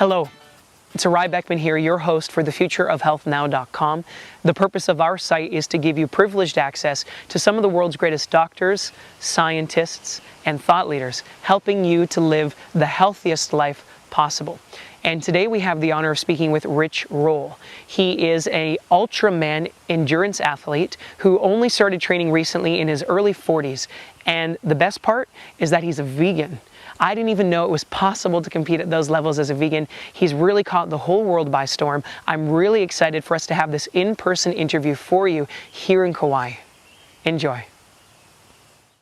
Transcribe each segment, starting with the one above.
Hello, it's Erai Beckmann here, your host for thefutureofhealthnow.com. The purpose of our site is to give you privileged access to some of the world's greatest doctors, scientists, and thought leaders, helping you to live the healthiest life possible. And today we have the honor of speaking with Rich Roll. He is an Ultraman endurance athlete who only started training recently in his early 40s. And the best part is that he's a vegan. I didn't even know it was possible to compete at those levels as a vegan. He's really caught the whole world by storm. I'm really excited for us to have this in-person interview for you here in Kauai. Enjoy.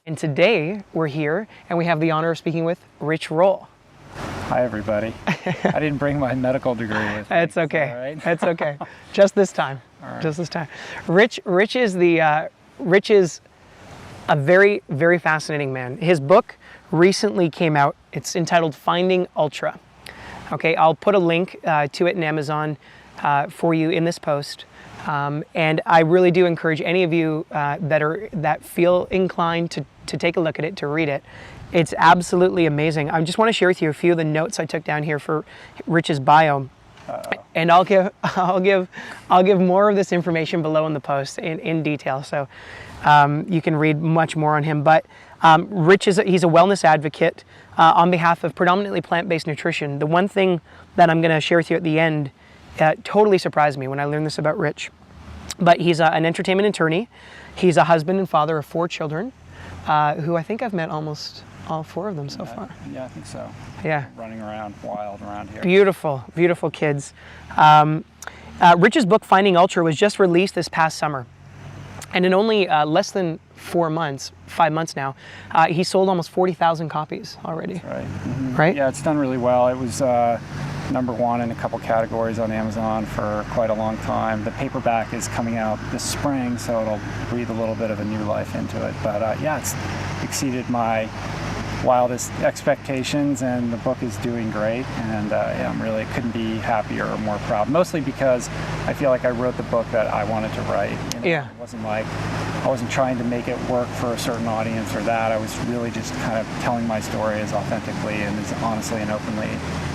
And today we're here and we have the honor of speaking with Rich Roll. Hi everybody. I didn't bring my medical degree with me. That's okay. All right? That's okay. Just this time. All right. Just this time. Rich is a very, very fascinating man. His book recently came out. It's entitled Finding Ultra. Okay, I'll put a link to it in Amazon for you in this post. And I really do encourage any of you that feel inclined to take a look at it, to read it. It's absolutely amazing. I just want to share with you a few of the notes I took down here for Rich's bio. And I'll give more of this information below in the post in detail, so you can read much more on him. But Rich he's a wellness advocate on behalf of predominantly plant-based nutrition. The one thing that I'm going to share with you at the end totally surprised me when I learned this about Rich. But he's an entertainment attorney. He's a husband and father of 4 children, who I think I've met almost all 4 of them so far. Yeah, I think so. Yeah. Running around wild around here. Beautiful, beautiful kids. Rich's book, Finding Ultra, was just released this past summer. And in only less than 5 months now, he sold almost 40,000 copies already. That's right. Mm-hmm. Right? Yeah, it's done really well. It was #1 in a couple categories on Amazon for quite a long time. The paperback is coming out this spring, so it'll breathe a little bit of a new life into it. But yeah, it's exceeded my wildest expectations, and the book is doing great, and yeah, I'm really couldn't be happier or more proud, mostly because I feel like I wrote the book that I wanted to write. You know? Yeah. It wasn't like I wasn't trying to make it work for a certain audience or that. I was really just kind of telling my story as authentically and as honestly and openly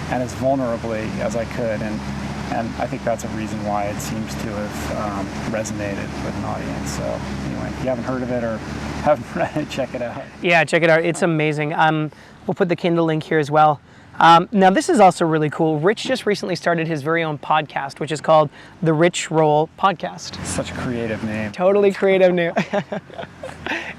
and as vulnerably as I could, and I think that's a reason why it seems to have resonated with an audience. So anyway, if you haven't heard of it or haven't read it, check it out. Yeah, check it out. It's amazing. We'll put the Kindle link here as well. Now, this is also really cool. Rich just recently started his very own podcast, which is called The Rich Roll Podcast. Such a creative name. Totally creative name.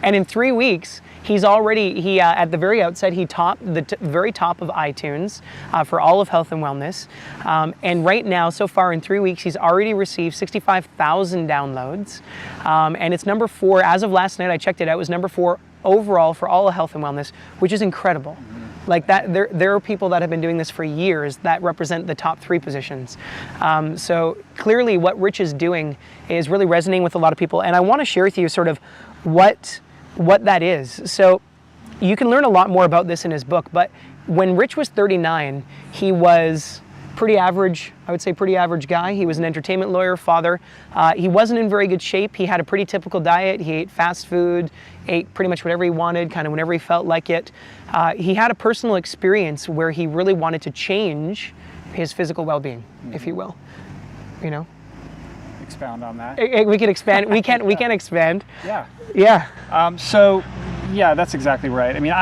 And in 3 weeks, he's already, at the very outset, he topped the very top of iTunes for all of health and wellness. And right now, so far in 3 weeks, he's already received 65,000 downloads. And it's #4, as of last night, I checked it out, it was #4 overall for all of health and wellness, which is incredible. Like that, there are people that have been doing this for years that represent the top 3 positions. So clearly what Rich is doing is really resonating with a lot of people. And I want to share with you sort of what that is. So you can learn a lot more about this in his book, but when Rich was 39, he was pretty average, I would say pretty average guy. He was an entertainment lawyer, father. He wasn't in very good shape. He had a pretty typical diet. He ate fast food, ate pretty much whatever he wanted, kind of whenever he felt like it. He had a personal experience where he really wanted to change his physical well-being, if you will, you know? Expound on that. We can expand. We can expand. Yeah. Yeah. So, yeah, that's exactly right. I mean,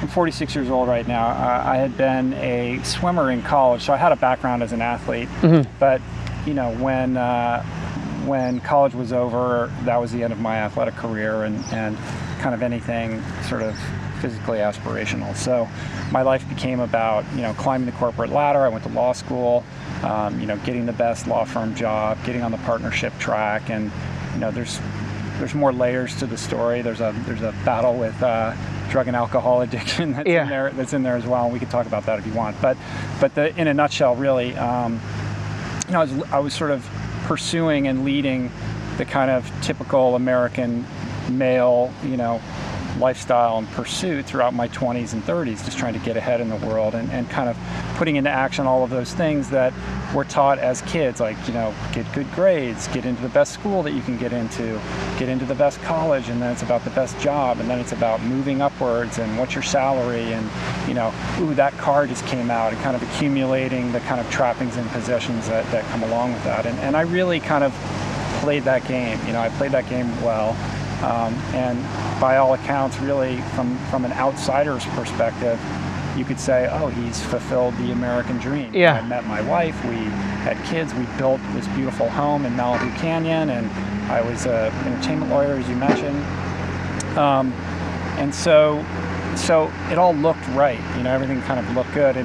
I'm 46 years old right now. I had been a swimmer in college, so I had a background as an athlete. Mm-hmm. But, you know, when college was over, that was the end of my athletic career and kind of anything sort of physically aspirational. So my life became about, you know, climbing the corporate ladder. I went to law school, you know, getting the best law firm job, getting on the partnership track, and, you know, there's more layers to the story. There's a battle with drug and alcohol addiction that's in there as well, and we can talk about that if you want. But in a nutshell, really, you know, I was sort of pursuing and leading the kind of typical American male, you know, lifestyle and pursuit throughout my 20s and 30s, just trying to get ahead in the world and kind of putting into action all of those things that we're taught as kids, like, get good grades, get into the best school that you can get into the best college, and then it's about the best job, and then it's about moving upwards and what's your salary, and ooh, that car just came out, and kind of accumulating the kind of trappings and possessions that come along with that. And I really kind of played that game. I played that game well, and by all accounts, really from an outsider's perspective, you could say, oh, he's fulfilled the American dream. Yeah. I met my wife, we had kids, we built this beautiful home in Malibu Canyon, and I was an entertainment lawyer, as you mentioned. And so it all looked right, everything kind of looked good.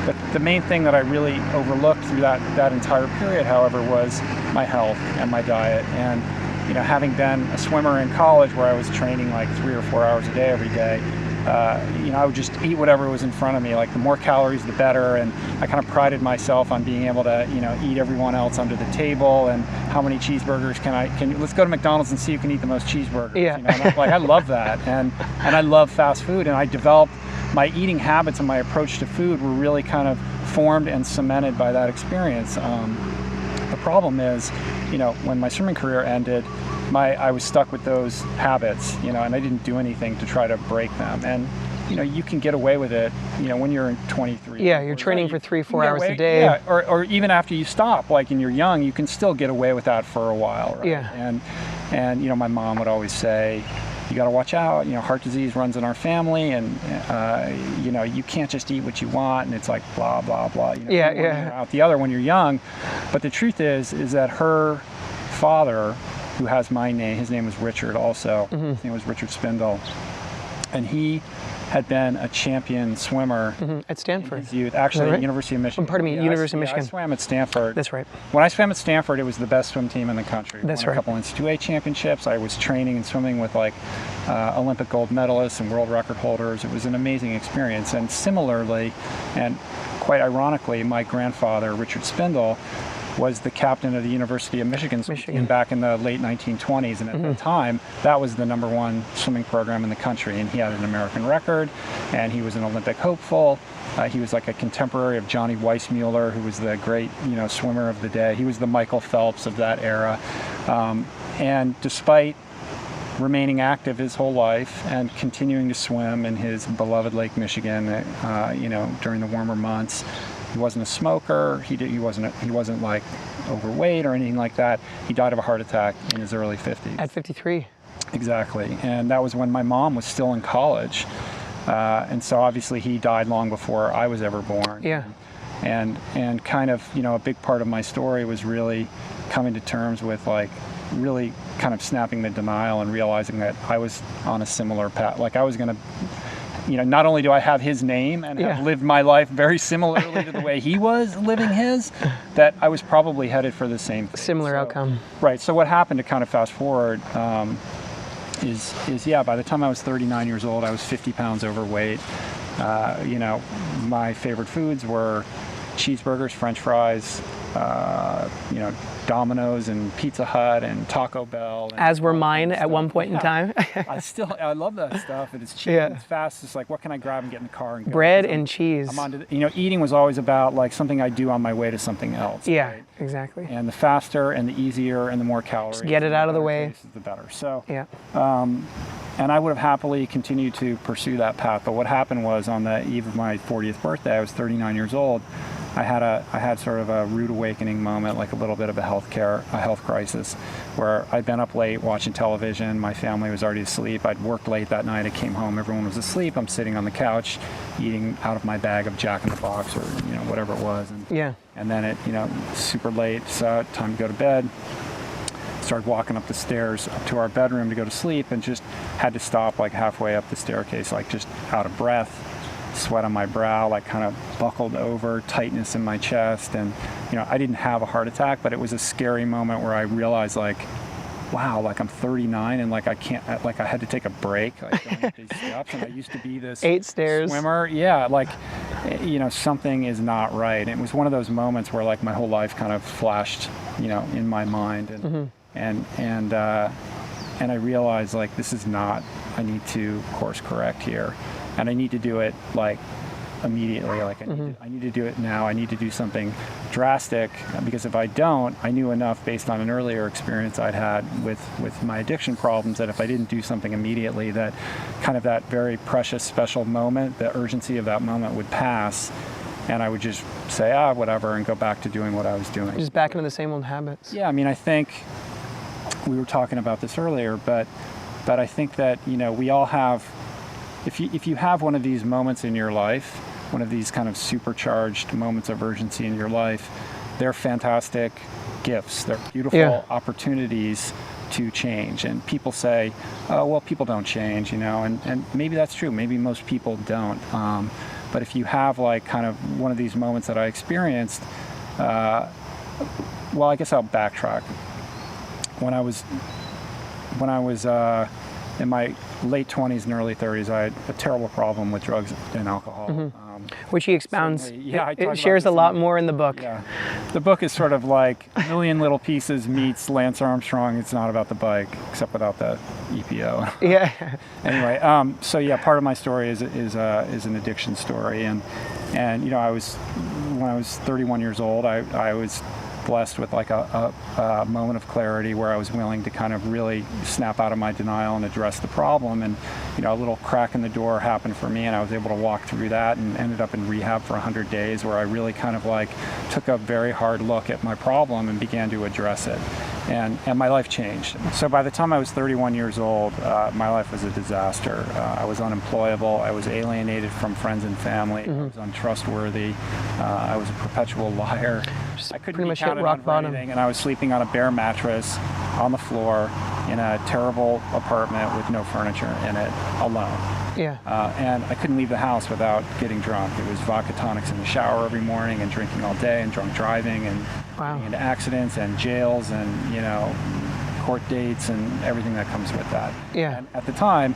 But the main thing that I really overlooked through that entire period, however, was my health and my diet. And having been a swimmer in college where I was training like 3 or 4 hours a day every day, I would just eat whatever was in front of me. Like, the more calories, the better. And I kind of prided myself on being able to, eat everyone else under the table. And how many cheeseburgers let's go to McDonald's and see who can eat the most cheeseburgers. Yeah. I love that. And I love fast food. And I developed my eating habits and my approach to food were really kind of formed and cemented by that experience. The problem is, when my swimming career ended, I was stuck with those habits, and I didn't do anything to try to break them. And you can get away with it, when you're in 23. Yeah, you're training for 3-4 hours a day. Yeah, or even after you stop, like, and you're young, you can still get away with that for a while, right? Yeah. And my mom would always say, you got to watch out, heart disease runs in our family, and you can't just eat what you want, and it's like blah blah blah. Out the other when you're young. But the truth is that her father, who has my name, his name was Richard also. Mm-hmm. His name was Richard Spindle, and he had been a champion swimmer at Stanford. in his youth, actually, right? at University of Michigan. Pardon me, University of Michigan. I swam at Stanford. That's right. When I swam at Stanford, it was the best swim team in the country. That's Won right. a couple NCAA championships. I was training and swimming with Olympic gold medalists and world record holders. It was an amazing experience. And similarly, and quite ironically, my grandfather, Richard Spindle, was the captain of the University of Michigan swim team back in the late 1920s, and at that time, that was the #1 swimming program in the country, and he had an American record, and he was an Olympic hopeful. He was like a contemporary of Johnny Weissmuller, who was the great, swimmer of the day. He was the Michael Phelps of that era, and despite remaining active his whole life and continuing to swim in his beloved Lake Michigan, during the warmer months. He wasn't a smoker. He wasn't like overweight or anything like that. He died of a heart attack in his early 50s. At 53. Exactly, and that was when my mom was still in college, and so obviously he died long before I was ever born. Yeah. And kind of, a big part of my story was really coming to terms with really kind of snapping the denial and realizing that I was on a similar path. Like, I was going to. Not only do I have his name and have lived my life very similarly to the way he was living his, that I was probably headed for the same thing. Similar outcome. Right. So what happened, to kind of fast forward, is by the time I was 39 years old, I was 50 pounds overweight. My favorite foods were cheeseburgers, French fries, Domino's and Pizza Hut and Taco Bell. And as were mine at one point in time. I love that stuff. And it's cheap and it's fast. It's like, what can I grab and get in the car and go? Bread and cheese. I'm on to, eating was always about like something I do on my way to something else. Yeah, right? exactly. And the faster and the easier and the more calories. Just get it out of the way. The better. So, yeah. And I would have happily continued to pursue that path. But what happened was, on the eve of my 40th birthday, I was 39 years old. I had sort of a rude awakening moment, like a little bit of a health crisis, where I'd been up late watching television. My family was already asleep. I'd worked late that night. I came home. Everyone was asleep. I'm sitting on the couch, eating out of my bag of Jack in the Box or whatever it was. And then it super late. So time to go to bed. Started walking up the stairs up to our bedroom to go to sleep, and just had to stop like halfway up the staircase, like just out of breath. Sweat on my brow, like kind of buckled over, tightness in my chest. And I didn't have a heart attack, but it was a scary moment where I realized, like, wow, like I'm 39 and like I can't, like I had to take a break, like going up these steps, and I used to be this 8 stairs swimmer. Yeah, like something is not right. And it was one of those moments where like my whole life kind of flashed in my mind, and and I realized, like, this is not, I need to course correct here. And I need to do it like immediately. Like I need to do it now. I need to do something drastic, because if I don't, I knew enough based on an earlier experience I'd had with my addiction problems, that if I didn't do something immediately, that kind of that very precious, special moment, the urgency of that moment would pass, and I would just say, whatever, and go back to doing what I was doing. Just back into the same old habits. Yeah, I mean, I think we were talking about this earlier, but I think that, we all have, if you have one of these moments in your life, one of these kind of supercharged moments of urgency in your life, they're fantastic gifts. They're beautiful opportunities to change. And people say, oh, well, people don't change, and maybe that's true. Maybe most people don't. But if you have like kind of one of these moments that I experienced, well, I guess I'll backtrack. When I was in my late 20s and early 30s, I had a terrible problem with drugs and alcohol. Which he expounds. It shares a lot more in the book. Yeah. The book is sort of like A Million Little Pieces meets Lance Armstrong. It's not about the bike, except without the EPO. Yeah. Anyway, part of my story is an addiction story, and when I was 31 years old, I was blessed with like a moment of clarity where I was willing to kind of really snap out of my denial and address the problem. And a little crack in the door happened for me, and I was able to walk through that and ended up in rehab for 100 days, where I really kind of like took a very hard look at my problem and began to address it. And my life changed. So by the time I was 31 years old, my life was a disaster. I was unemployable. I was alienated from friends and family. I was untrustworthy. I was a perpetual liar. I couldn't be counted on for anything, and I was sleeping on a bare mattress on the floor in a terrible apartment with no furniture in it, alone. Yeah. And I couldn't leave the house without getting drunk. It was vodka tonics in the shower every morning, and drinking all day, and drunk driving, and getting into accidents and jails, and court dates and everything that comes with that. Yeah. And at the time,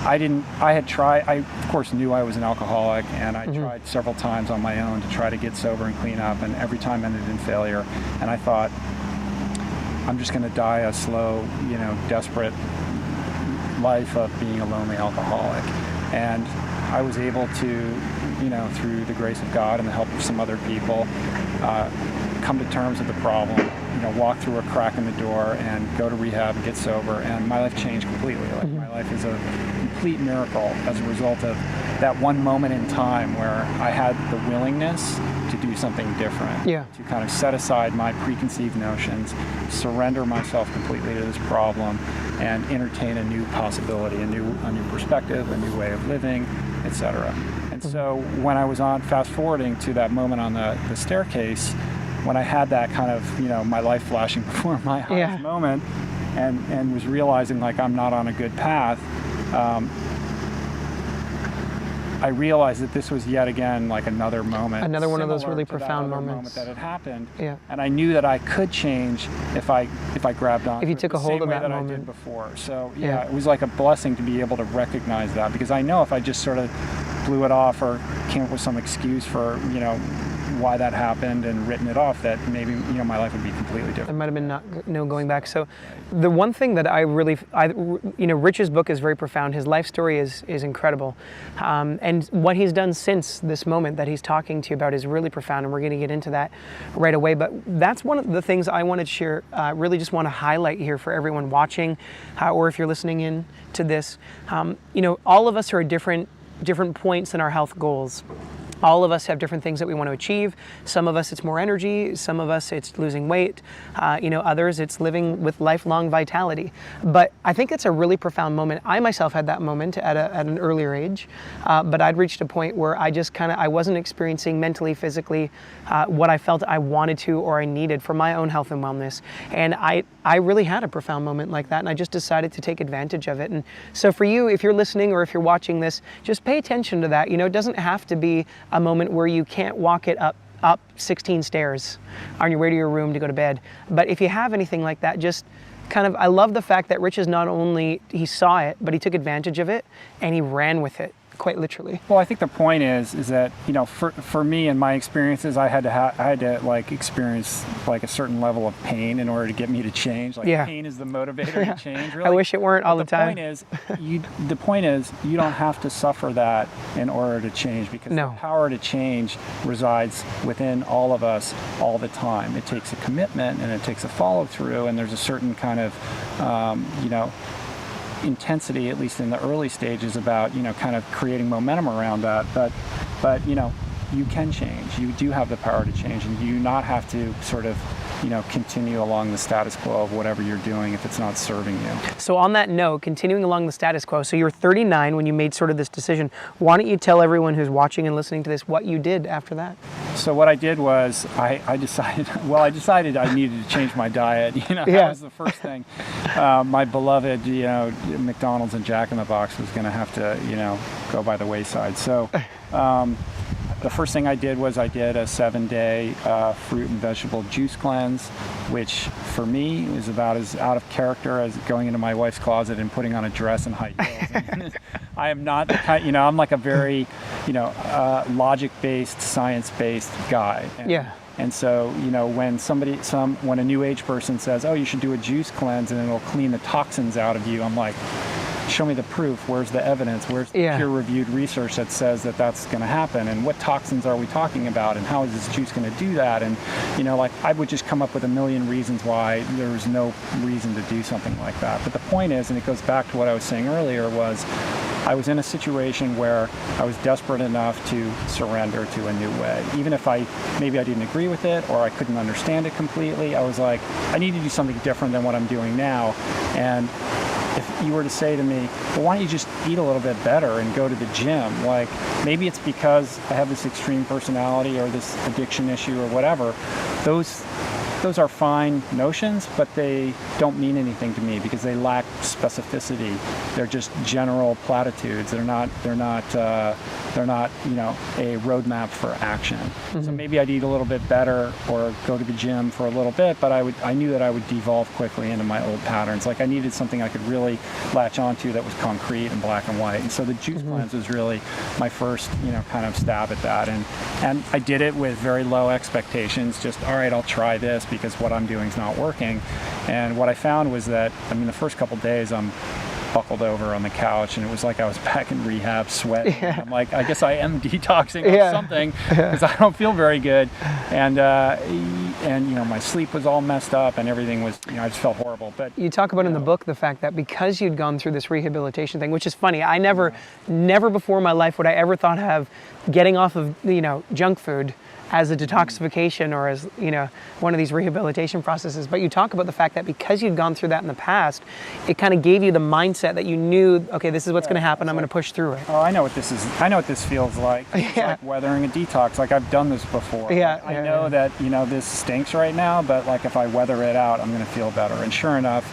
I of course knew I was an alcoholic, and I tried several times on my own to try to get sober and clean up, and every time ended in failure. And I thought, I'm just going to die a slow, desperate life of being a lonely alcoholic. And I was able to, through the grace of God and the help of some other people, come to terms with the problem, walk through a crack in the door and go to rehab and get sober, and my life changed completely. Like my life is a complete miracle as a result of that one moment in time where I had the willingness to do something different, to kind of set aside my preconceived notions, surrender myself completely to this problem, and entertain a new possibility, a new perspective, a new way of living, etc. And so when I was fast forwarding to that moment on the staircase, when I had that kind of, my life flashing before my eyes moment, and was realizing like I'm not on a good path, I realized that this was yet again like another moment. Another one of those really profound moments that had happened. Yeah. And I knew that I could change if I grabbed on. If you took a hold of that moment. The same way that I did before. So it was like a blessing to be able to recognize that, because I know if I just sort of blew it off or came up with some excuse for, why that happened and written it off, that maybe my life would be completely different. There might have been no going back. So the one thing that Rich's book is very profound. His life story is incredible, and what he's done since this moment that he's talking to you about is really profound, and we're going to get into that right away. But that's one of the things I wanted to share, really just want to highlight here for everyone watching, or if you're listening in to this. All of us are at different points in our health goals. All of us have different things that we want to achieve. Some of us, it's more energy. Some of us, it's losing weight. Others, it's living with lifelong vitality. But I think it's a really profound moment. I myself had that moment at an earlier age, but I'd reached a point where I wasn't experiencing mentally, physically, what I felt I wanted to or I needed for my own health and wellness. And I really had a profound moment like that, and I just decided to take advantage of it. And so for you, if you're listening or if you're watching this, just pay attention to that. It doesn't have to be a moment where you can't walk it up 16 stairs on your way to your room to go to bed. But if you have anything like that, just I love the fact that Rich is not only, he saw it, but he took advantage of it and he ran with it quite literally. Well, I think the point is that, you know, for me and my experiences, I had to like experience like a certain level of pain in order to get me to change. Like pain is the motivator to change. Really. I wish it weren't all the time. The point is you don't have to suffer that in order to change, because the power to change resides within all of us all the time. It takes a commitment and it takes a follow through, and there's a certain kind of, you know, intensity, at least in the early stages, about, you know, kind of creating momentum around that. But you know, you can change. You do have the power to change, and you do not have to sort of, you know, continue along the status quo of whatever you're doing if it's not serving you. So on that note, continuing along the status quo, so you were 39 when you made sort of this decision. Why don't you tell everyone who's watching and listening to this what you did after that? So what I did was I decided I needed to change my diet. You know, that was the first thing. My beloved, you know, McDonald's and Jack in the Box was going to have to, you know, go by the wayside. So the first thing I did was I did a 7-day fruit and vegetable juice cleanse, which for me is about as out of character as going into my wife's closet and putting on a dress and high heels. I am not the kind, you know, I'm like a very, you know, logic-based, science-based guy. And so, you know, when when a new age person says, oh, you should do a juice cleanse and it'll clean the toxins out of you, I'm like, show me the proof. Where's the evidence? Where's the peer-reviewed research that says that that's going to happen? And what toxins are we talking about? And how is this juice going to do that? And, you know, like, I would just come up with a million reasons why there was no reason to do something like that. But the point is, and it goes back to what I was saying earlier, was I was in a situation where I was desperate enough to surrender to a new way. Even if maybe I didn't agree with it or I couldn't understand it completely, I was like, I need to do something different than what I'm doing now. And if you were to say to me, well, why don't you just eat a little bit better and go to the gym? Like, maybe it's because I have this extreme personality or this addiction issue or whatever. Those are fine notions, but they don't mean anything to me because they lack specificity. They're just general platitudes. They're not, you know, a roadmap for action. Mm-hmm. So maybe I'd eat a little bit better or go to the gym for a little bit, but I knew that I would devolve quickly into my old patterns. Like, I needed something I could really latch onto that was concrete and black and white. And so the juice cleanse was really my first, you know, kind of stab at that. And I did it with very low expectations. Just, all right, I'll try this because what I'm doing is not working. And what I found was that, I mean, the first couple of days I'm buckled over on the couch and it was like I was back in rehab sweating. Yeah. I'm like, I guess I am detoxing or something because I don't feel very good. And you know, my sleep was all messed up and everything was, you know, I just felt horrible. But you talk about in the book the fact that because you'd gone through this rehabilitation thing, which is funny, I never before in my life would I ever thought of getting off of, you know, junk food as a detoxification or as, you know, one of these rehabilitation processes. But you talk about the fact that because you'd gone through that in the past, it kind of gave you the mindset that you knew, okay, this is what's going to happen. I'm going to push through it. Oh, I know what this is. I know what this feels like. It's like weathering a detox. Like, I've done this before. I know that, you know, this stinks right now, but like if I weather it out, I'm going to feel better. And sure enough,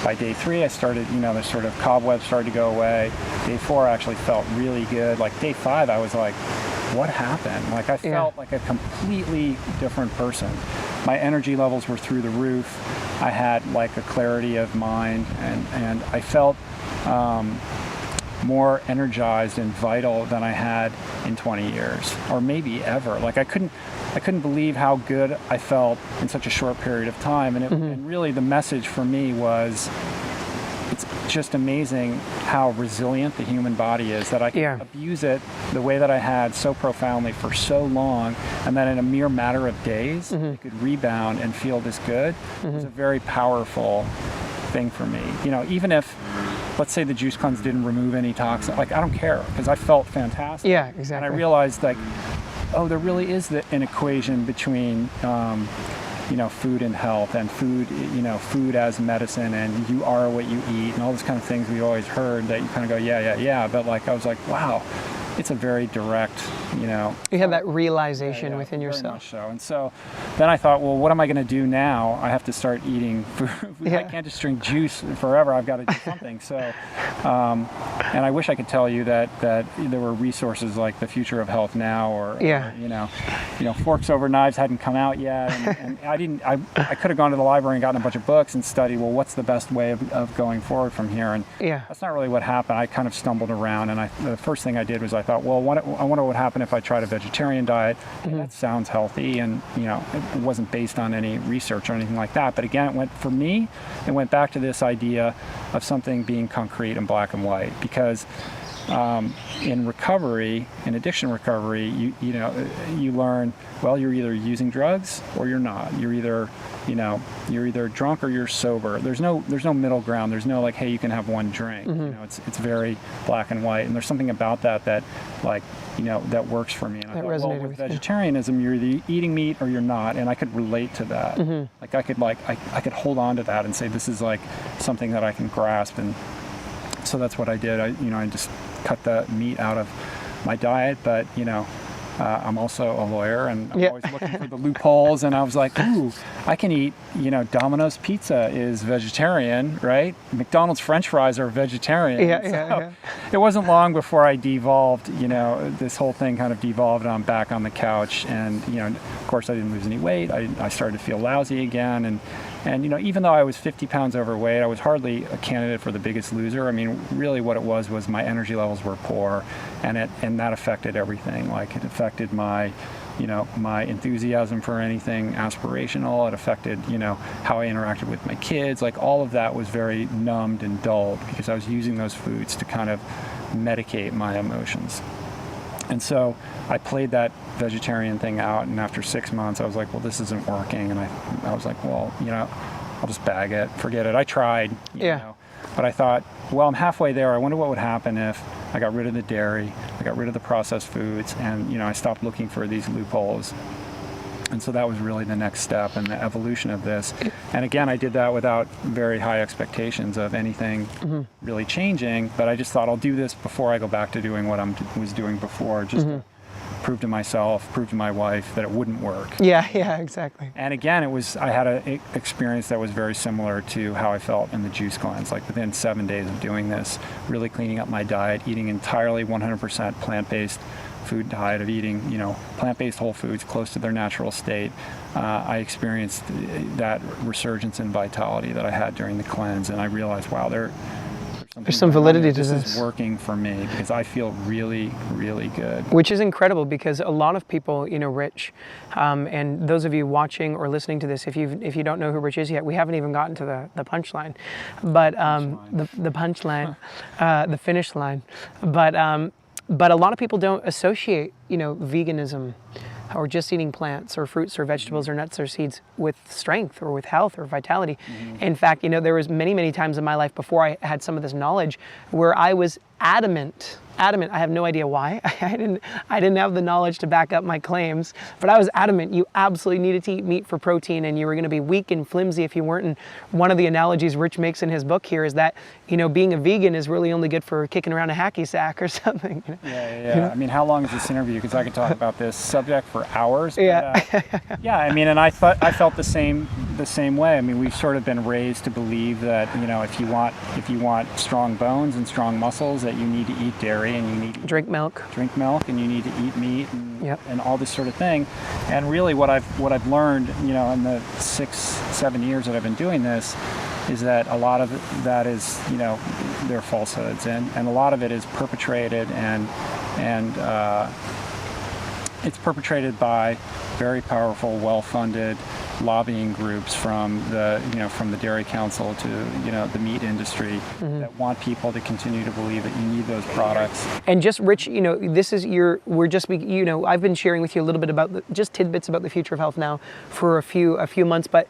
by day 3, I started, you know, the sort of cobwebs started to go away. Day 4, I actually felt really good. Like day 5, I was like, what happened? Like, I felt like a completely different person. My energy levels were through the roof. I had like a clarity of mind, and I felt more energized and vital than I had in 20 years, or maybe ever. Like, I couldn't believe how good I felt in such a short period of time. And really the message for me was, it's just amazing how resilient the human body is, that I can abuse it the way that I had so profoundly for so long, and that in a mere matter of days, it could rebound and feel this good. It was a very powerful thing for me. You know, even if, let's say the juice cleanse didn't remove any toxin, like, I don't care, because I felt fantastic. Yeah, exactly. And I realized, like, oh, there really is an equation between you know, food and health, and food, you know, food as medicine, and you are what you eat, and all those kind of things we always heard that you kind of go, yeah. But like, I was like, wow, it's a very direct, you know. You had that realization Yeah, within very yourself. much so. And so then I thought, well, what am I going to do now? I have to start eating food. Yeah. I can't just drink juice forever. I've got to do something. So, and I wish I could tell you that there were resources like The Future of Health Now, or you know, Forks Over Knives hadn't come out yet, and I could have gone to the library and gotten a bunch of books and studied, well, what's the best way of going forward from here? And that's not really what happened. I kind of stumbled around, and the first thing I did was I thought, well, I wonder what would happen if I tried a vegetarian diet. And that sounds healthy, and it wasn't based on any research or anything like that. But again, it went back to this idea of something being concrete and black and white, because in addiction recovery, you learn, well, you're either using drugs or you're not. You're either drunk or you're sober. There's no middle ground. There's no like, hey, you can have one drink. It's very black and white. And there's something about that that works for me. And I thought, well, with vegetarianism, you're either eating meat or you're not, and I could relate to that. Like I could hold on to that and say, this is like something that I can grasp. And so that's what I did. I just cut the meat out of my diet, but I'm also a lawyer, and I'm always looking for the loopholes, and I was like, ooh, I can eat, Domino's pizza is vegetarian, right? McDonald's French fries are vegetarian. It wasn't long before I devolved, this whole thing kind of devolved on back on the couch, and, of course I didn't lose any weight. I started to feel lousy again, and even though I was 50 pounds overweight, I was hardly a candidate for the Biggest Loser. I mean, really what it was my energy levels were poor, and that affected everything. Like, it affected my enthusiasm for anything aspirational. It affected, how I interacted with my kids. Like, all of that was very numbed and dulled because I was using those foods to kind of medicate my emotions. And so I played that vegetarian thing out, and after 6 months, I was like, well, this isn't working. And I was like, well, I'll just bag it, forget it. I tried, but I thought, well, I'm halfway there. I wonder what would happen if I got rid of the dairy, I got rid of the processed foods, and, I stopped looking for these loopholes. And so that was really the next step in the evolution of this. And again, I did that without very high expectations of anything really changing, but I just thought I'll do this before I go back to doing what I was doing before, just to prove to myself, prove to my wife that it wouldn't work. Yeah, exactly. And again, I had an experience that was very similar to how I felt in the juice cleanse. Like, within 7 days of doing this, really cleaning up my diet, eating entirely 100% plant-based food diet, of eating, plant-based whole foods close to their natural state, I experienced that resurgence in vitality that I had during the cleanse, and I realized, wow, there's some validity to this. This is working for me because I feel really, really good. Which is incredible, because a lot of people, Rich, and those of you watching or listening to this, if you don't know who Rich is yet, we haven't even gotten to the punchline, but the punchline, the finish line, but a lot of people don't associate, veganism or just eating plants or fruits or vegetables or nuts or seeds with strength or with health or vitality. In fact, there was many times in my life before I had some of this knowledge where I was adamant. I have no idea why. I didn't have the knowledge to back up my claims, but I was adamant you absolutely needed to eat meat for protein, and you were going to be weak and flimsy if you weren't. And one of the analogies Rich makes in his book here is that, being a vegan is really only good for kicking around a hacky sack or something. Yeah. I mean, how long is this interview? Because I could talk about this subject for hours. But, yeah. I mean, and I felt the same way. I mean, we've sort of been raised to believe that, if you want strong bones and strong muscles, that you need to eat dairy, and you need to drink milk, and you need to eat meat, and all this sort of thing. And really, what I've learned, in the 6-7 years that I've been doing this, is that a lot of that is, they're falsehoods, and a lot of it is perpetrated, and it's perpetrated by very powerful, well-funded lobbying groups from the Dairy Council to the meat industry that want people to continue to believe that you need those products. And just Rich, this is I've been sharing with you a little bit about just tidbits about the Future of Health Now for a few months, but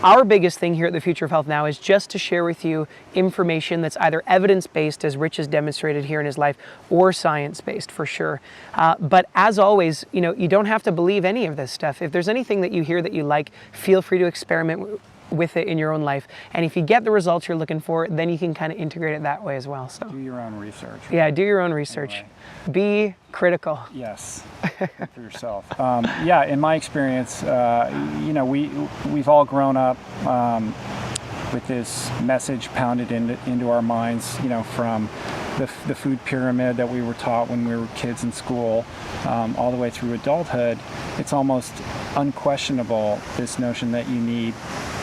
our biggest thing here at the Future of Health Now is just to share with you information that's either evidence-based, as Rich has demonstrated here in his life, or science-based for sure. But as always, you don't have to believe any of this stuff. If there's anything that you hear that you like, feel free to experiment with it in your own life. And if you get the results you're looking for, then you can kind of integrate it that way as well. So Do your own research. yeah, do your own research. Anyway. Be critical. Yes, for yourself. Yeah, in my experience, you know, we've all grown up with this message pounded into our minds, you know, from the food pyramid that we were taught when we were kids in school, all the way through adulthood. It's almost unquestionable, this notion that you need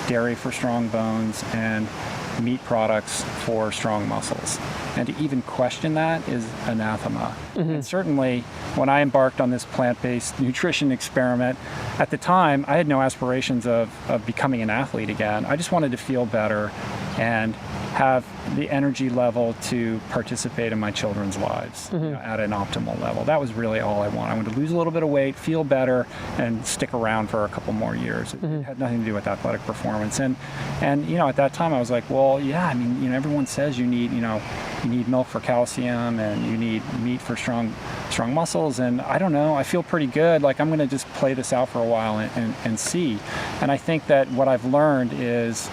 dairy for strong bones and meat products for strong muscles. And to even question that is anathema. And certainly when I embarked on this plant-based nutrition experiment, at the time I had no aspirations of becoming an athlete again. I just wanted to feel better and have the energy level to participate in my children's lives, you know, at an optimal level. That was really all I wanted. I wanted to lose a little bit of weight, feel better, and stick around for a couple more years. It had nothing to do with athletic performance. And you know, at that time I was like, well, yeah, I mean, you know, everyone says you need milk for calcium and you need meat for strong muscles, and I don't know, I feel pretty good. Like, I'm going to just play this out for a while and see. And I think that what I've learned is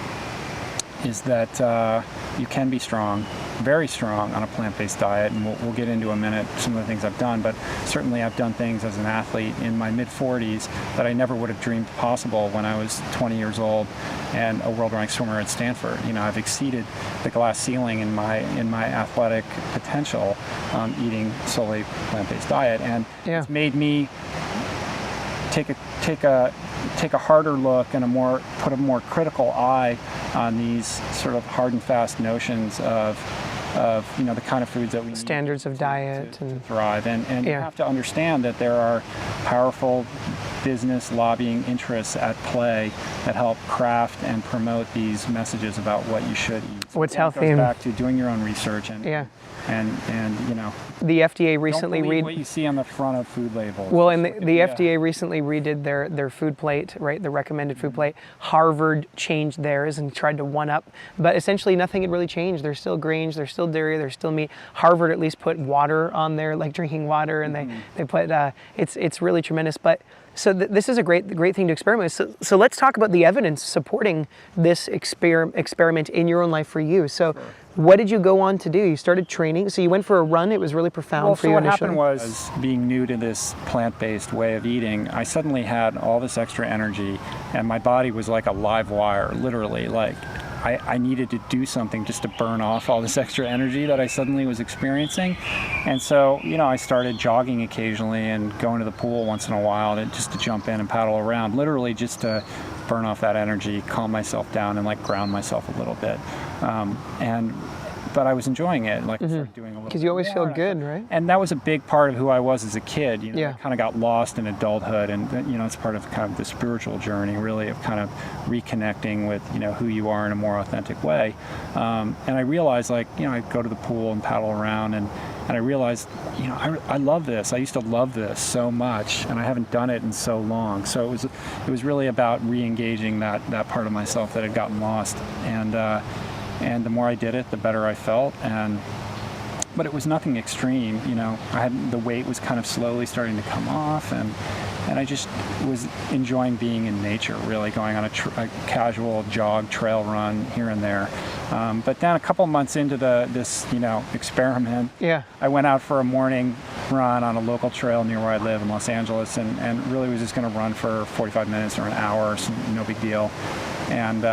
that you can be strong, very strong, on a plant-based diet, and we'll get into a minute some of the things I've done, but certainly I've done things as an athlete in my mid-40s that I never would have dreamed possible when I was 20 years old and a world-ranked swimmer at Stanford. You know, I've exceeded the glass ceiling in my athletic potential eating solely plant-based diet, and it's made me take a harder look and put a more critical eye on these sort of hard and fast notions of you know, the kind of foods that we standards need of diet to thrive, and you have to understand that there are powerful business lobbying interests at play that help craft and promote these messages about what you should eat. So what's it healthy? goes back to doing your own research and you know, the FDA recently don't believe what you see on the front of food labels. Well, and the FDA recently redid their food plate, right? The recommended food plate. Harvard changed theirs and tried to one up, but essentially nothing had really changed. There's still grains, there's still dairy, there's still meat. Harvard at least put water on there, like drinking water, and they put it's really tremendous. But so this is a great thing to experiment with. So let's talk about the evidence supporting this experiment in your own life for you. So what did you go on to do? You started training. So you went for a run. It was really profound for you initially. So what happened was, being new to this plant-based way of eating, I suddenly had all this extra energy, and my body was like a live wire, literally. Like, I needed to do something just to burn off all this extra energy that I suddenly was experiencing. And so, you know, I started jogging occasionally and going to the pool once in a while just to jump in and paddle around, literally just to burn off that energy, calm myself down, and like ground myself a little bit. But I was enjoying it. Like, I started doing a little. Because you always feel good, right? And that was a big part of who I was as a kid. You know, I kind of got lost in adulthood, and you know, it's part of kind of the spiritual journey, really, of kind of reconnecting with, you know, who you are in a more authentic way. And I realized, like, you know, I'd go to the pool and paddle around, and I realized, you know, I love this. I used to love this so much, and I haven't done it in so long. So it was really about re-engaging that part of myself that had gotten lost. And the more I did it, the better I felt. But it was nothing extreme, you know. The weight was kind of slowly starting to come off, and I just was enjoying being in nature, really, going on a casual jog, trail run here and there. But then a couple months into this, you know, experiment, I went out for a morning run on a local trail near where I live in Los Angeles, and really was just going to run for 45 minutes or an hour, so no big deal. And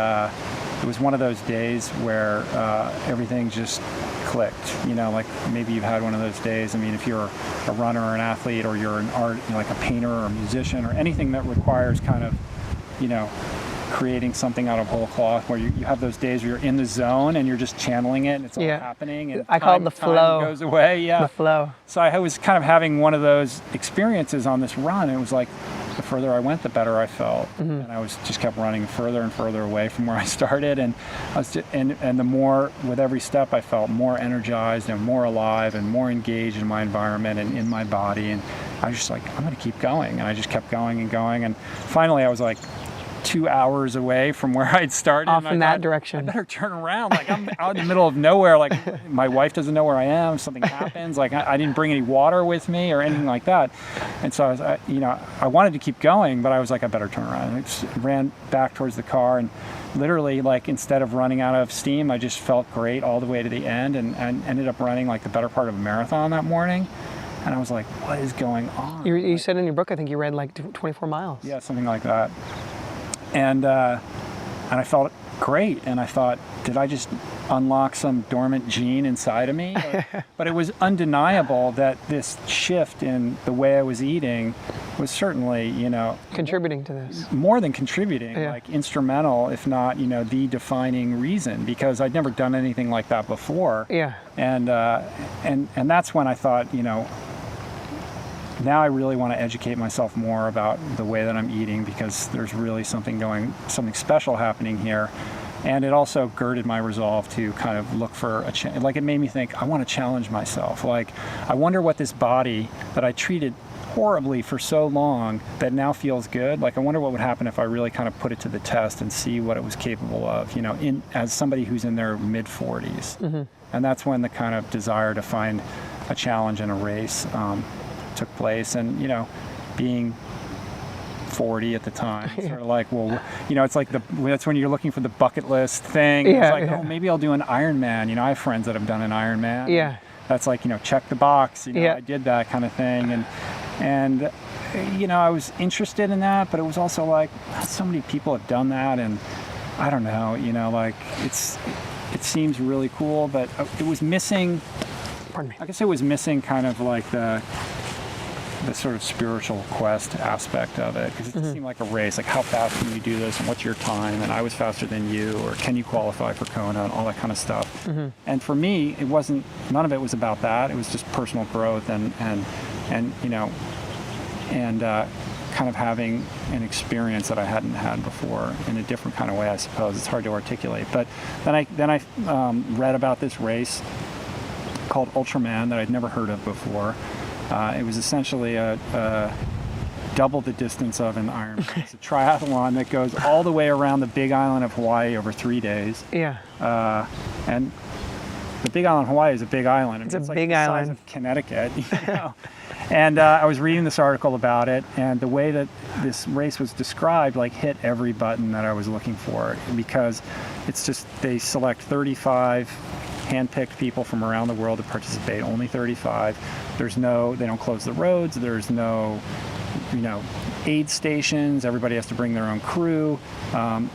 it was one of those days where everything just clicked. You know, like maybe you've had one of those days. I mean, if you're a runner or an athlete, or you're an art, you know, like a painter or a musician, or anything that requires kind of, you know, creating something out of whole cloth, where you have those days where you're in the zone and you're just channeling it, and it's all happening, and I call it the flow. Time goes away. The flow. So I was kind of having one of those experiences on this run. It was like, the further I went, the better I felt, and I was just kept running further and further away from where I started, and I was and the more, with every step, I felt more energized and more alive and more engaged in my environment and in my body, and I was just like, I'm going to keep going, and I just kept going and going, and finally I was like, 2 hours away from where I'd started. Off and in I that thought, direction. I better turn around. Like, I'm out in the middle of nowhere. Like, my wife doesn't know where I am. If something happens. Like, I didn't bring any water with me or anything like that. And so I wanted to keep going, but I was like, I better turn around. And I just ran back towards the car, and literally, like, instead of running out of steam, I just felt great all the way to the end, and ended up running like the better part of a marathon that morning. And I was like, what is going on? You said in your book, I think you read like 24 miles. Yeah, something like that. And I felt great. And I thought, did I just unlock some dormant gene inside of me? But it was undeniable that this shift in the way I was eating was certainly, Contributing to this. more than contributing, Yeah. like instrumental, if not, the defining reason, because I'd never done anything like that before. Yeah. And that's when I thought, now I really want to educate myself more about the way that I'm eating, because there's really something special happening here. And it also girded my resolve to kind of look for it made me think, I want to challenge myself. Like, I wonder what this body that I treated horribly for so long that now feels good. Like, I wonder what would happen if I really kind of put it to the test and see what it was capable of, as somebody who's in their mid 40s. Mm-hmm. And that's when the kind of desire to find a challenge in a race took place. And, being 40 at the time, sort of like, well, it's like that's when you're looking for the bucket list thing. Yeah, it's like, oh, maybe I'll do an Ironman. I have friends that have done an Ironman. Yeah. That's like, check the box. Yeah. I did that kind of thing. And I was interested in that, but it was also like, so many people have done that, and I don't know, like, it seems really cool, but it was missing. Pardon me. I guess it was missing kind of like the sort of spiritual quest aspect of it, because it just seemed like a race. Like, how fast can you do this, and what's your time, and I was faster than you, or can you qualify for Kona, and all that kind of stuff. And for me, none of it was about that. It was just personal growth and kind of having an experience that I hadn't had before in a different kind of way, I suppose. It's hard to articulate. But then I read about this race called Ultraman that I'd never heard of before. It was essentially a double the distance of an Ironman. It's a triathlon that goes all the way around the Big Island of Hawaii over 3 days. Yeah. And the Big Island of Hawaii is a big island. It's like big the island. size of Connecticut. And I was reading this article about it, and the way that this race was described, like, hit every button that I was looking for, because it's just, they select 35 hand-picked people from around the world to participate, only 35. They don't close the roads, there's no, aid stations, everybody has to bring their own crew.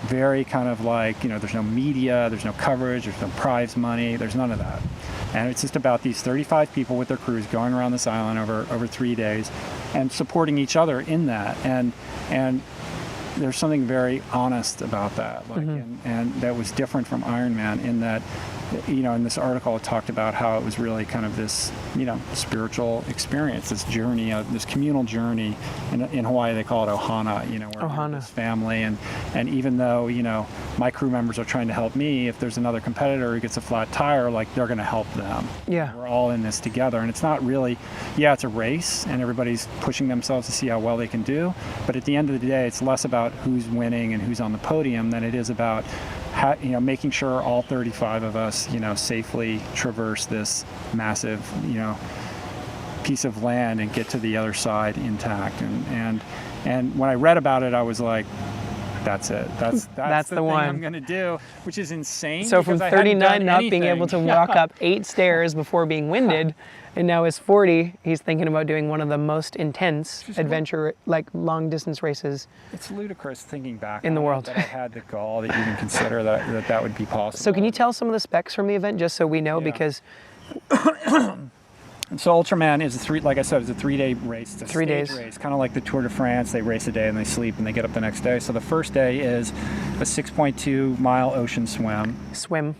Very kind of like, there's no media, there's no coverage, there's no prize money, there's none of that. And it's just about these 35 people with their crews going around this island over 3 days and supporting each other in that. And there's something very honest about that. Like, and that was different from Ironman in that, in this article it talked about how it was really kind of this, spiritual experience, this journey, this communal journey. In Hawaii they call it ohana, where we're this family. And even though, my crew members are trying to help me, if there's another competitor who gets a flat tire, like, they're going to help them. Yeah. We're all in this together. And it's not really, it's a race and everybody's pushing themselves to see how well they can do. But at the end of the day, it's less about who's winning and who's on the podium than it is about making sure all 35 of us, safely traverse this massive, piece of land and get to the other side intact. And when I read about it, I was like, that's it. That's the one thing I'm going to do, which is insane. So from 39 up, being able to walk up 8 stairs before being winded, and now is 40, he's thinking about doing one of the most intense adventure, like, long distance races. It's ludicrous thinking back in the world that I had the gall to even consider that would be possible. So can you tell some of the specs from the event, just so we know, because so Ultraman is like I said, it's a 3-day race. It's a 3 days race, kind of like the Tour de France. They race a day and they sleep and they get up the next day. So the first day is a 6.2 mile ocean swim.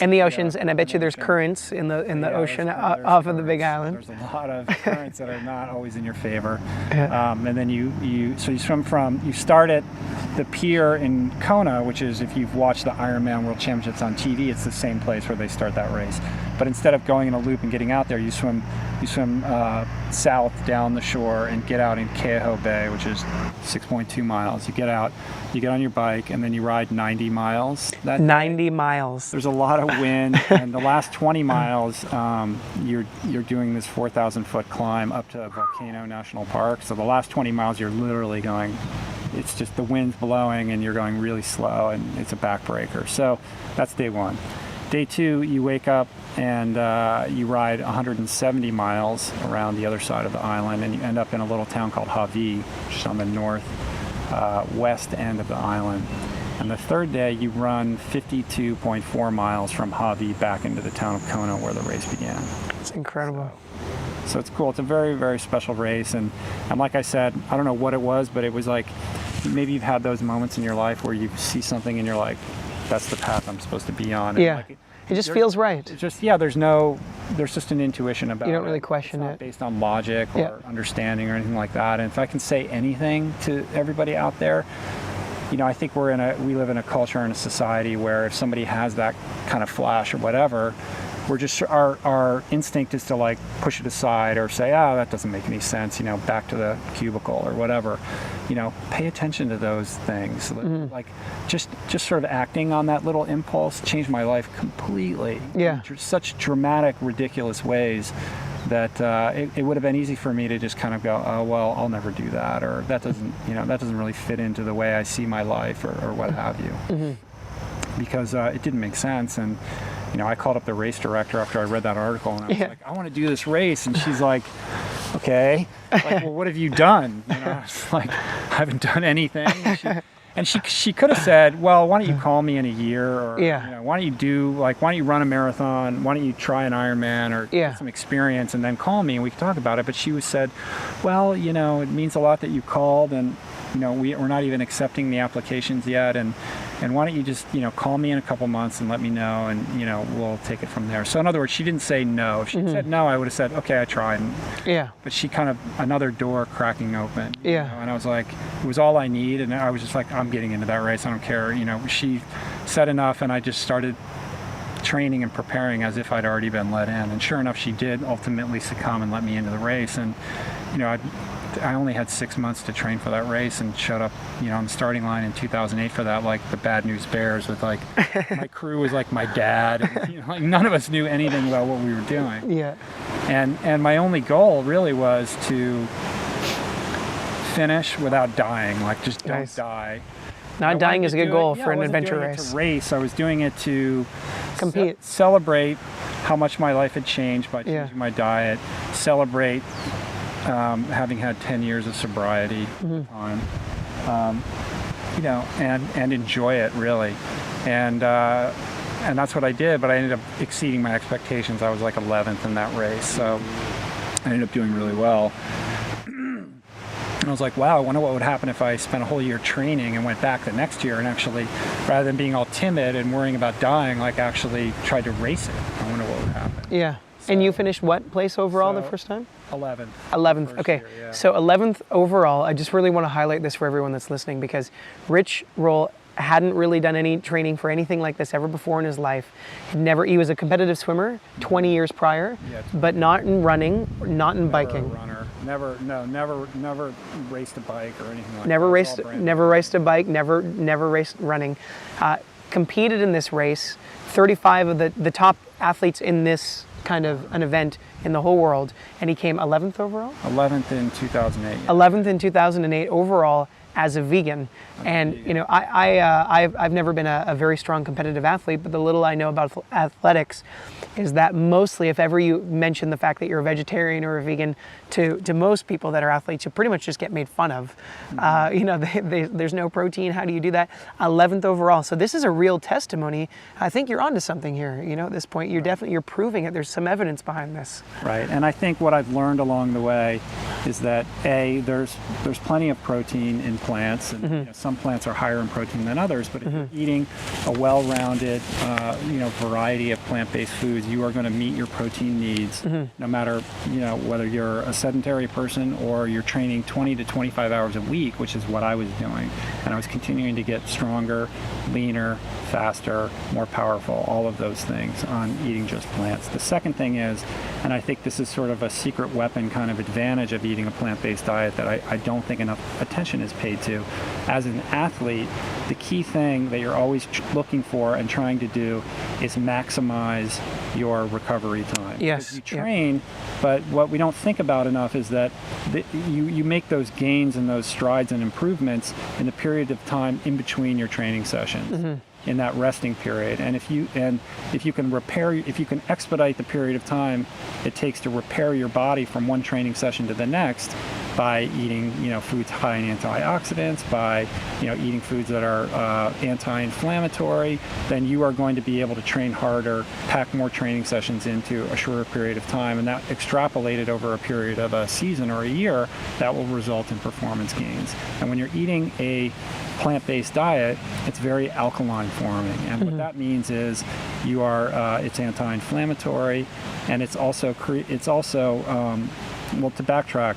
And the oceans, and I bet you there's currents in the ocean off of the Big Island. There's a lot of currents that are not always in your favor. And then you start at the pier in Kona, which is, if you've watched the Ironman World Championships on TV, it's the same place where they start that race. But instead of going in a loop and getting out there, you swim You swim south down the shore and get out in Kehoe Bay, which is 6.2 miles. You get out, you get on your bike, and then you ride 90 miles. 90 miles. There's a lot of wind, and the last 20 miles, you're doing this 4,000-foot climb up to Volcano National Park. So the last 20 miles, you're literally going, it's just the wind's blowing, and you're going really slow, and it's a backbreaker. So that's day one. Day two, you wake up and you ride 170 miles around the other side of the island, and you end up in a little town called Hawi, which is on the north west end of the island. And the third day, you run 52.4 miles from Hawi back into the town of Kona where the race began. It's incredible. So it's cool. It's a very, very special race. And like I said, I don't know what it was, but it was like, maybe you've had those moments in your life where you see something and you're like, that's the path I'm supposed to be on. And Yeah. like, It just feels right. it's just, there's just an intuition about it. You don't really question it's not it. based on logic or Yeah. understanding or anything like that. And if I can say anything to everybody out there, I think we live in a culture and a society where if somebody has that kind of flash or whatever, we're just, our instinct is to like push it aside or say, that doesn't make any sense, back to the cubicle or whatever. Pay attention to those things. Mm-hmm. Like just sort of acting on that little impulse changed my life completely. Yeah. In such dramatic, ridiculous ways that it would have been easy for me to just kind of go, oh, well, I'll never do that, or that doesn't really fit into the way I see my life, or what have you. Mm-hmm. Because it didn't make sense. And I called up the race director after I read that article, and I was like, I want to do this race. And she's like, okay, like, well, what have you done? I was like, I haven't done anything. And she could have said, well, why don't you call me in a year, or why don't you run a marathon? Why don't you try an Ironman, or get some experience, and then call me and we can talk about it. But she said, well, it means a lot that you called, and we're not even accepting the applications yet, and why don't you just call me in a couple months and let me know, and we'll take it from there. So in other words, she didn't say no. If she said no, I would have said, okay, I tried. But she kind of, another door cracking open. And I was like, it was all I need, and I was just like, I'm getting into that race. I don't care. She said enough, and I just started training and preparing as if I'd already been let in. And sure enough, she did ultimately succumb and let me into the race. And I only had 6 months to train for that race, and showed up, on the starting line in 2008 for that, like the Bad News Bears, with like, my crew was like my dad, and, like none of us knew anything about what we were doing. Yeah. And my only goal really was to finish without dying, like just don't die. Not dying is a good goal for an adventure race. I was doing it to compete, celebrate how much my life had changed by changing my diet, celebrate having had 10 years of sobriety at the time, and enjoy it really. And that's what I did, but I ended up exceeding my expectations. I was like 11th in that race, so I ended up doing really well. And I was like, wow, I wonder what would happen if I spent a whole year training and went back the next year and actually, rather than being all timid and worrying about dying, like actually tried to race it. I wonder what would happen. Yeah. So, and you finished what place overall the first time? 11th. 11th. Okay. Year, yeah. So 11th overall. I just really want to highlight this for everyone that's listening, because Rich Roll hadn't really done any training for anything like this ever before in his life. He was a competitive swimmer 20 years prior, but not in running, not in biking. A runner. Never raced a bike or anything like never that. Never raced a bike, never raced running. Competed in this race, 35 of the top athletes in this kind of an event in the whole world, and he came 11th overall? 11th in 2008. Yeah. 11th in 2008 overall as a vegan. And I've never been a very strong competitive athlete, but the little I know about athletics is that mostly, if ever you mention the fact that you're a vegetarian or a vegan to most people that are athletes, you pretty much just get made fun of. There's no protein. How do you do that? 11th overall. So this is a real testimony. I think you're onto something here. At this point, you're proving it. There's some evidence behind this. Right. And I think what I've learned along the way is that there's plenty of protein in plants, and some plants are higher in protein than others. But if you're eating a well-rounded, variety of plant-based foods, you are going to meet your protein needs, no matter whether you're a sedentary person or you're training 20 to 25 hours a week, which is what I was doing. And I was continuing to get stronger, leaner, faster, more powerful, all of those things on eating just plants. The second thing is And I think this is sort of a secret weapon kind of advantage of eating a plant-based diet that I don't think enough attention is paid to. As an athlete, the key thing that you're always looking for and trying to do is maximize your recovery time. Yes. Because you train, but what we don't think about enough is that you make those gains and those strides and improvements in the period of time in between your training sessions. In that resting period, and if you can expedite the period of time it takes to repair your body from one training session to the next by eating foods high in antioxidants, by eating foods that are anti-inflammatory, then you are going to be able to train harder, pack more training sessions into a shorter period of time, and that extrapolated over a period of a season or a year, that will result in performance gains. And when you're eating a plant-based diet, it's very alkaline forming, and what that means is it's anti-inflammatory, and it's also well, to backtrack,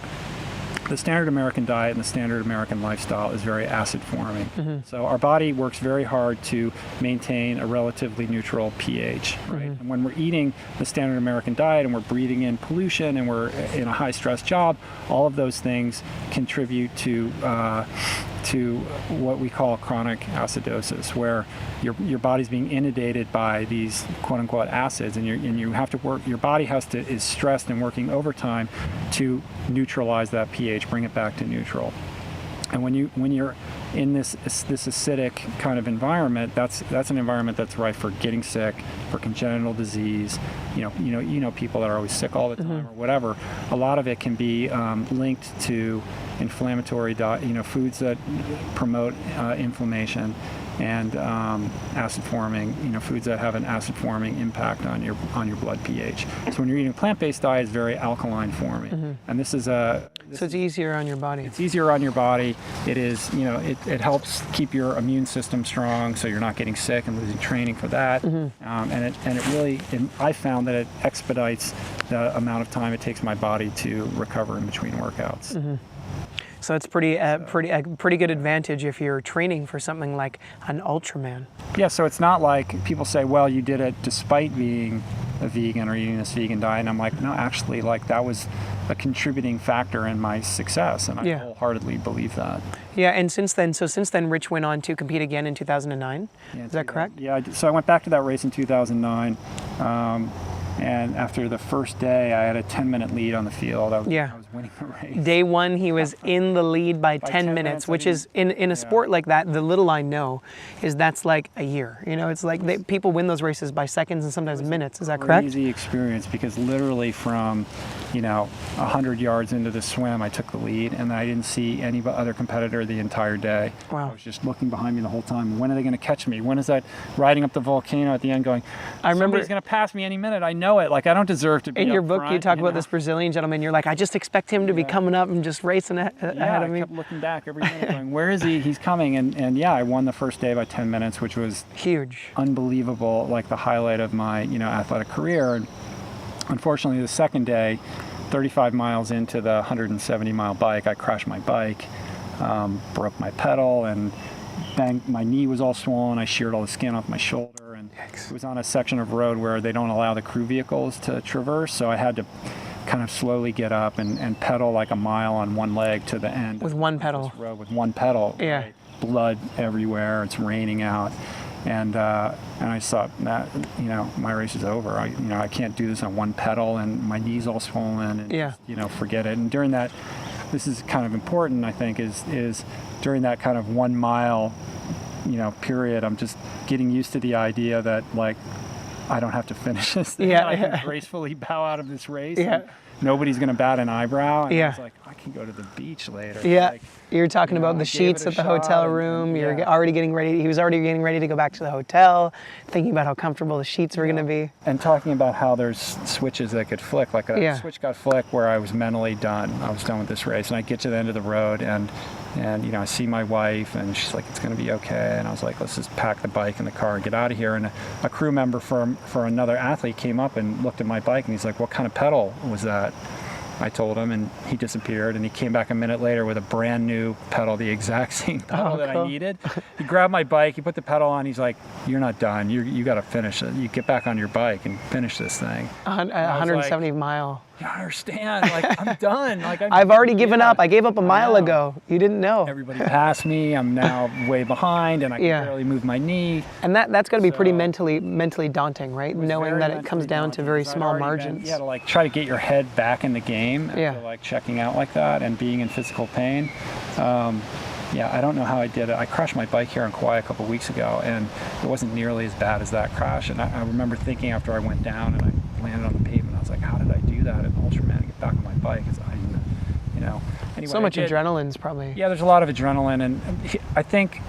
the standard American diet and the standard American lifestyle is very acid forming. So our body works very hard to maintain a relatively neutral pH, right? And when we're eating the standard American diet and we're breathing in pollution and we're in a high stress job, all of those things contribute to what we call chronic acidosis, where your body's being inundated by these quote unquote acids, and you have to work. Your body is stressed and working overtime to neutralize that pH, bring it back to neutral. And when you're in this acidic kind of environment, that's an environment that's rife for getting sick, for congenital disease. People that are always sick all the time or whatever. A lot of it can be linked to inflammatory foods that promote inflammation, and acid forming, foods that have an acid forming impact on your blood pH. So when you're eating a plant-based diet, it's very alkaline forming, and this is so it's easier on your body. It's easier on your body. It is, it helps keep your immune system strong, so you're not getting sick and losing training for that. I found that it expedites the amount of time it takes my body to recover in between workouts. So it's pretty good advantage if you're training for something like an Ultraman. Yeah, so it's not like people say, well, you did it despite being a vegan or eating this vegan diet, and I'm like, no, actually, like that was a contributing factor in my success, and I wholeheartedly believe that. Yeah, and since then, Rich went on to compete again in 2009. Is that correct? Yeah, so I went back to that race in 2009. And after the first day, I had a 10-minute lead on the field. I was winning the race. Day one, he was in the lead by 10 minutes, which is, in a sport like that, the little I know is that's like a year. It's like people win those races by seconds and sometimes minutes. Is that correct? Crazy experience, because literally from 100 yards into the swim, I took the lead, and I didn't see any other competitor the entire day. Wow. I was just looking behind me the whole time. When are they going to catch me? When is that riding up the volcano at the end going, I remember somebody's going to pass me any minute. I know it. Like, I don't deserve to be in your up book, front, you talk about this Brazilian gentleman. You're like, I just expect him to be coming up and just racing ahead of me. I kept looking back every minute going, where is he? He's coming. And I won the first day by 10 minutes, which was huge. Unbelievable, like the highlight of my, athletic career. And unfortunately, the second day, 35 miles into the 170-mile bike, I crashed my bike, broke my pedal, and banged, my knee was all swollen. I sheared all the skin off my shoulder, and it was on a section of road where they don't allow the crew vehicles to traverse, so I had to kind of slowly get up and pedal like a mile on one leg to the end. With one pedal? This road with one pedal. Yeah. Right? Blood everywhere. It's raining out. And I thought that, my race is over. I can't do this on one pedal, and my knee's all swollen, and just, forget it. And during that, this is kind of important, I think, is during that kind of 1 mile, period, I'm just getting used to the idea that, like, I don't have to finish this thing. I can gracefully bow out of this race. And nobody's going to bat an eyebrow. And I was like, I can go to the beach later. Yeah. Like, you're talking about the sheets at the hotel room. You're already getting ready. He was already getting ready to go back to the hotel, thinking about how comfortable the sheets were going to be. And talking about how there's switches that could flick. Like a switch got flicked where I was mentally done. I was done with this race. And I get to the end of the road, and I see my wife, and she's like, it's going to be okay. And I was like, let's just pack the bike in the car and get out of here. And a crew member for another athlete came up and looked at my bike, and he's like, what kind of pedal was that? I told him, and he disappeared, and he came back a minute later with a brand new pedal, the exact same pedal that I needed. He grabbed my bike, he put the pedal on, he's like, "You're not done, you got to finish it. You get back on your bike and finish this thing." 170 mile. You don't understand, like, I'm done. Like, I've already given up. I gave up a mile ago. You didn't know. Everybody passed me. I'm now way behind, and I can barely move my knee. And that's got to be pretty mentally daunting, right? Knowing that it comes down to very small margins. To like try to get your head back in the game after like checking out like that and being in physical pain. I don't know how I did it. I crashed my bike here in Kauai a couple of weeks ago, and it wasn't nearly as bad as that crash. And I remember thinking after I went down and I landed on the pavement, I was like, how did I do that in Ultraman and get back on my bike? Because anyway, so much adrenaline's probably. Yeah, there's a lot of adrenaline, and I think,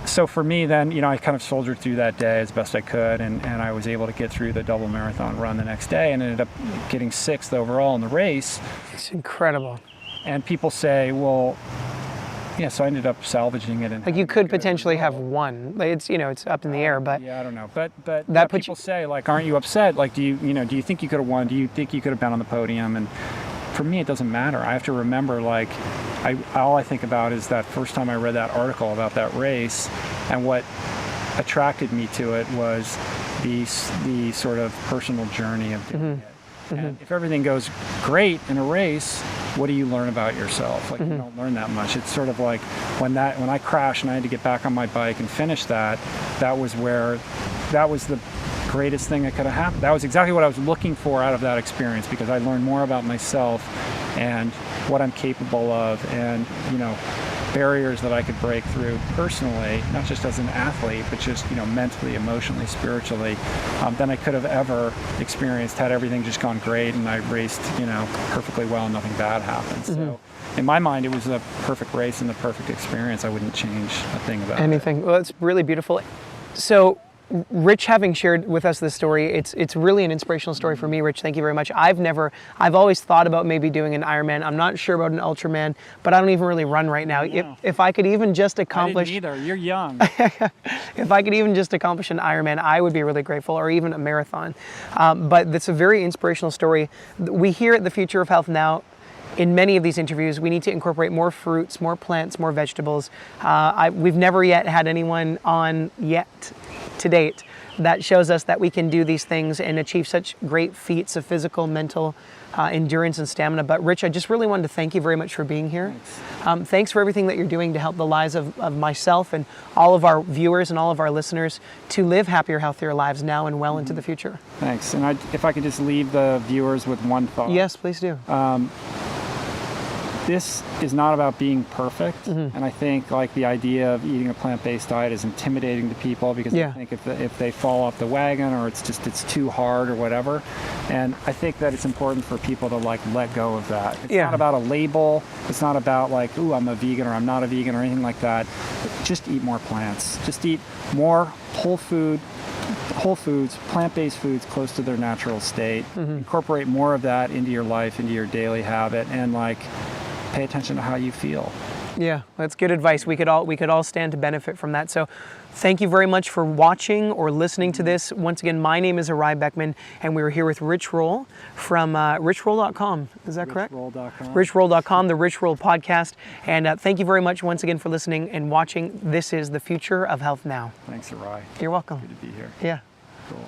so for me then, I kind of soldiered through that day as best I could, and I was able to get through the double marathon run the next day and ended up getting 6th overall in the race. It's incredible. And people say, well, so I ended up salvaging it. And like, you could potentially have won. Like, it's up in the air, but I don't know. But people say, like, aren't you upset? Like, do you think you could have won? Do you think you could have been on the podium? And for me, it doesn't matter. I have to remember, like, all I think about is that first time I read that article about that race, and what attracted me to it was the sort of personal journey of doing it. And if everything goes great in a race, what do you learn about yourself? Like, you don't learn that much. It's sort of like when I crashed and I had to get back on my bike and finish that was the greatest thing that could have happened. That was exactly what I was looking for out of that experience, because I learned more about myself and what I'm capable of, and barriers that I could break through personally, not just as an athlete, but just mentally, emotionally, spiritually, than I could have ever experienced had everything just gone great and I raced perfectly well and nothing bad happened. So in my mind, it was a perfect race and the perfect experience. I wouldn't change a thing about anything. Well, it's really beautiful. So Rich, having shared with us this story, it's really an inspirational story for me, Rich. Thank you very much. I've always thought about maybe doing an Ironman. I'm not sure about an Ultraman, but I don't even really run right now. If I could even just accomplish... I didn't either. You're young. If I could even just accomplish an Ironman, I would be really grateful, or even a marathon. But it's a very inspirational story. We hear at the Future of Health Now, in many of these interviews, we need to incorporate more fruits, more plants, more vegetables. We've never yet had anyone on to date that shows us that we can do these things and achieve such great feats of physical, mental endurance and stamina. But Rich, I just really wanted to thank you very much for being here. Thanks for everything that you're doing to help the lives of myself and all of our viewers and all of our listeners to live happier, healthier lives now and well into the future. Thanks. And if I could just leave the viewers with one thought. Yes, please do. This is not about being perfect, and I think like the idea of eating a plant-based diet is intimidating to people because they think if they fall off the wagon or it's too hard or whatever. And I think that it's important for people to like let go of that. It's not about a label. It's not about like, ooh, I'm a vegan or I'm not a vegan or anything like that. Just eat more plants. Just eat more whole foods, plant-based foods close to their natural state. Incorporate more of that into your life, into your daily habit, and like pay attention to how you feel. Yeah, that's good advice. We could all stand to benefit from that. So thank you very much for watching or listening to this. Once again, my name is Erai Beckmann, and we were here with Rich Roll from richroll.com. Is that correct? Richroll.com. Richroll.com, the Rich Roll podcast. And thank you very much once again for listening and watching. This is the Future of Health Now. Thanks, Erai. You're welcome. Good to be here. Yeah. Cool.